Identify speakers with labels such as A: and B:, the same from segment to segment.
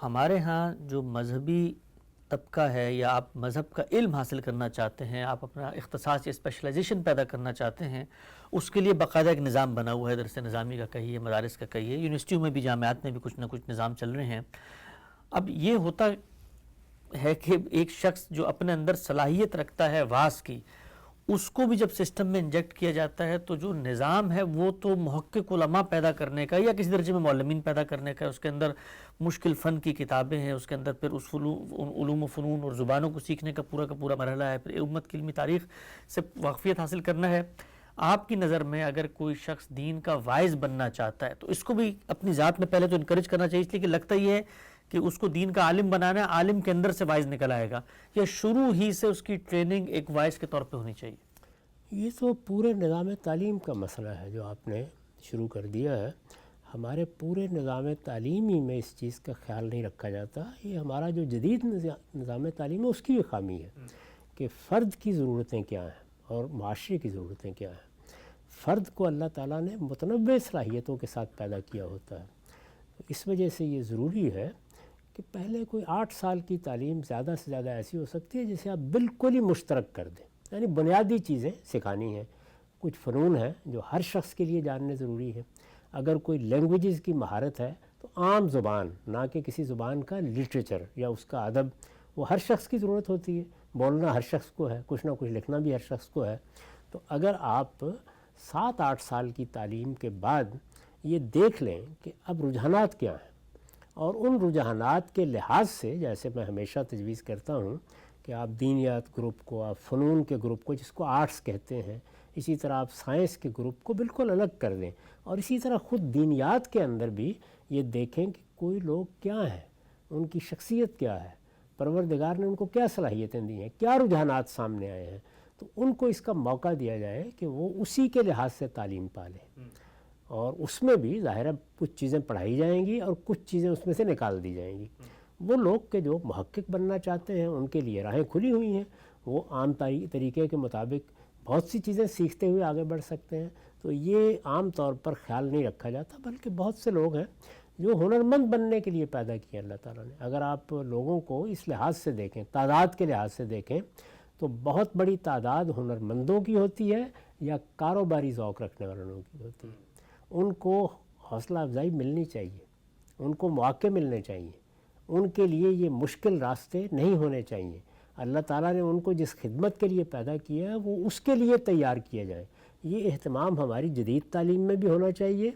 A: ہمارے ہاں جو مذہبی طبقہ ہے یا آپ مذہب کا علم حاصل کرنا چاہتے ہیں، آپ اپنا اختصاص یا اسپیشلائزیشن پیدا کرنا چاہتے ہیں، اس کے لیے باقاعدہ ایک نظام بنا ہوا ہے، درس نظامی کا کہیے، مدارس کا کہیے، یونیورسٹیوں میں بھی جامعات میں بھی کچھ نہ کچھ نظام چل رہے ہیں۔ اب یہ ہوتا ہے کہ ایک شخص جو اپنے اندر صلاحیت رکھتا ہے وعظ کی، اس کو بھی جب سسٹم میں انجیکٹ کیا جاتا ہے تو جو نظام ہے وہ تو محقق علماء پیدا کرنے کا یا کسی درجے میں معلمین پیدا کرنے کا، اس کے اندر مشکل فن کی کتابیں ہیں، اس کے اندر پھر اس علوم و فنون اور زبانوں کو سیکھنے کا پورا مرحلہ ہے، پھر امت کی علمی تاریخ سے واقفیت حاصل کرنا ہے۔ آپ کی نظر میں اگر کوئی شخص دین کا واعظ بننا چاہتا ہے تو اس کو بھی اپنی ذات میں پہلے تو انکریج کرنا چاہیے، اس لیے کہ لگتا یہ ہے کہ اس کو دین کا عالم بنانا ہے، عالم کے اندر سے واعظ نکل آئے گا، یا شروع ہی سے اس کی ٹریننگ ایک واعظ کے طور پہ ہونی چاہیے؟
B: یہ تو پورے نظام تعلیم کا مسئلہ ہے جو آپ نے شروع کر دیا ہے۔ ہمارے پورے نظام تعلیمی میں اس چیز کا خیال نہیں رکھا جاتا۔ یہ ہمارا جو جدید نظام تعلیم ہے اس کی بھی خامی ہے کہ فرد کی ضرورتیں کیا ہیں اور معاشرے کی ضرورتیں کیا ہیں۔ فرد کو اللہ تعالیٰ نے متنوع صلاحیتوں کے ساتھ پیدا کیا ہوتا ہے، اس وجہ سے یہ ضروری ہے کہ پہلے کوئی 8 سال کی تعلیم زیادہ سے زیادہ ایسی ہو سکتی ہے جسے آپ بالکل ہی مشترک کر دیں، یعنی بنیادی چیزیں سکھانی ہیں۔ کچھ فنون ہیں جو ہر شخص کے لیے جاننے ضروری ہے۔ اگر کوئی لینگویجز کی مہارت ہے تو عام زبان، نہ کہ کسی زبان کا لٹریچر یا اس کا ادب، وہ ہر شخص کی ضرورت ہوتی ہے۔ بولنا ہر شخص کو ہے، کچھ نہ کچھ لکھنا بھی ہر شخص کو ہے۔ تو اگر آپ 7-8 سال کی تعلیم کے بعد یہ دیکھ لیں کہ اب رجحانات کیا ہیں، اور ان رجحانات کے لحاظ سے، جیسے میں ہمیشہ تجویز کرتا ہوں کہ آپ دینیات گروپ کو، آپ فنون کے گروپ کو جس کو آرٹس کہتے ہیں، اسی طرح آپ سائنس کے گروپ کو بالکل الگ کر دیں، اور اسی طرح خود دینیات کے اندر بھی یہ دیکھیں کہ کوئی لوگ کیا ہیں، ان کی شخصیت کیا ہے، پروردگار نے ان کو کیا صلاحیتیں دی ہیں، کیا رجحانات سامنے آئے ہیں، تو ان کو اس کا موقع دیا جائے کہ وہ اسی کے لحاظ سے تعلیم پالیں۔ اور اس میں بھی ظاہر ہے کچھ چیزیں پڑھائی جائیں گی اور کچھ چیزیں اس میں سے نکال دی جائیں گی۔ وہ لوگ کہ جو محقق بننا چاہتے ہیں ان کے لیے راہیں کھلی ہوئی ہیں، وہ عام طریقے کے مطابق بہت سی چیزیں سیکھتے ہوئے آگے بڑھ سکتے ہیں۔ تو یہ عام طور پر خیال نہیں رکھا جاتا، بلکہ بہت سے لوگ ہیں جو ہنرمند بننے کے لیے پیدا کیے اللہ تعالیٰ نے۔ اگر آپ لوگوں کو اس لحاظ سے دیکھیں، تعداد کے لحاظ سے دیکھیں، تو بہت بڑی تعداد ہنرمندوں کی ہوتی ہے یا کاروباری ذوق رکھنے والوں کی ہوتی ہے۔ ان کو حوصلہ افزائی ملنی چاہیے، ان کو مواقع ملنے چاہیے، ان کے لیے یہ مشکل راستے نہیں ہونے چاہیے۔ اللہ تعالیٰ نے ان کو جس خدمت کے لیے پیدا کیا ہے وہ اس کے لیے تیار کیا جائے۔ یہ اہتمام ہماری جدید تعلیم میں بھی ہونا چاہیے۔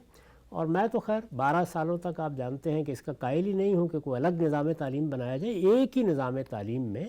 B: اور میں تو خیر 12 سالوں تک آپ جانتے ہیں کہ اس کا قائل ہی نہیں ہوں کہ کوئی الگ نظام تعلیم بنایا جائے۔ ایک ہی نظام تعلیم میں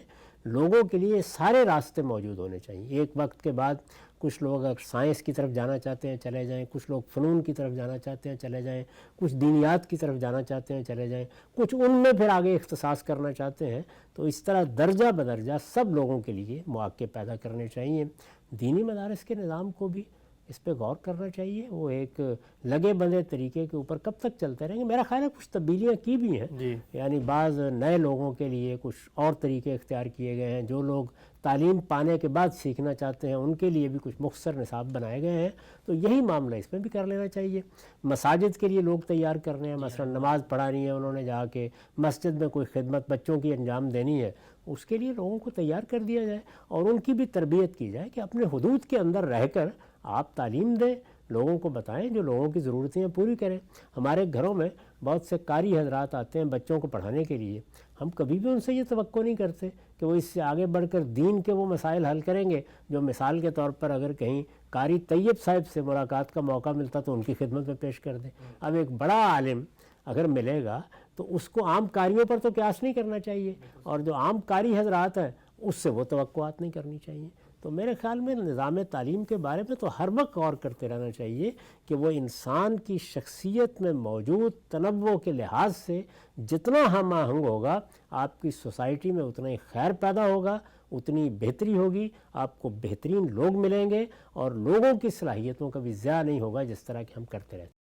B: لوگوں کے لیے سارے راستے موجود ہونے چاہیے۔ ایک وقت کے بعد کچھ لوگ اگر سائنس کی طرف جانا چاہتے ہیں چلے جائیں، کچھ لوگ فنون کی طرف جانا چاہتے ہیں چلے جائیں، کچھ دینیات کی طرف جانا چاہتے ہیں چلے جائیں، کچھ ان میں پھر آگے اختصاص کرنا چاہتے ہیں۔ تو اس طرح درجہ بدرجہ سب لوگوں کے لیے مواقع پیدا کرنے چاہیے۔ دینی مدارس کے نظام کو بھی اس پہ غور کرنا چاہیے۔ وہ ایک لگے بندے طریقے کے اوپر کب تک چلتے رہیں گے؟ میرا خیال ہے کچھ تبدیلیاں کی بھی ہیں، یعنی بعض نئے لوگوں کے لیے کچھ اور طریقے اختیار کیے گئے ہیں۔ جو لوگ تعلیم پانے کے بعد سیکھنا چاہتے ہیں ان کے لیے بھی کچھ مختصر نصاب بنائے گئے ہیں۔ تو یہی معاملہ اس میں بھی کر لینا چاہیے۔ مساجد کے لیے لوگ تیار کرنے ہیں، مثلا نماز پڑھانی ہے انہوں نے، جا کے مسجد میں کوئی خدمت بچوں کی انجام دینی ہے، اس کے لیے لوگوں کو تیار کر دیا جائے اور ان کی بھی تربیت کی جائے کہ اپنے حدود کے اندر رہ کر آپ تعلیم دیں، لوگوں کو بتائیں، جو لوگوں کی ضرورتیں پوری کریں۔ ہمارے گھروں میں بہت سے قاری حضرات آتے ہیں بچوں کو پڑھانے کے لیے، ہم کبھی بھی ان سے یہ توقع نہیں کرتے کہ وہ اس سے آگے بڑھ کر دین کے وہ مسائل حل کریں گے جو مثال کے طور پر اگر کہیں قاری طیب صاحب سے ملاقات کا موقع ملتا تو ان کی خدمت میں پیش کر دیں۔ اب ایک بڑا عالم اگر ملے گا تو اس کو عام قاریوں پر تو قیاس نہیں کرنا چاہیے، اور جو عام قاری حضرات ہیں اس سے وہ توقعات نہیں کرنی چاہیے۔ تو میرے خیال میں نظام تعلیم کے بارے میں تو ہر وقت غور کرتے رہنا چاہیے کہ وہ انسان کی شخصیت میں موجود تنوع کے لحاظ سے جتنا ہم آہنگ ہوگا، آپ کی سوسائٹی میں اتنا ہی خیر پیدا ہوگا، اتنی بہتری ہوگی، آپ کو بہترین لوگ ملیں گے، اور لوگوں کی صلاحیتوں کا بھی ضیاع نہیں ہوگا جس طرح کہ ہم کرتے رہتے ہیں۔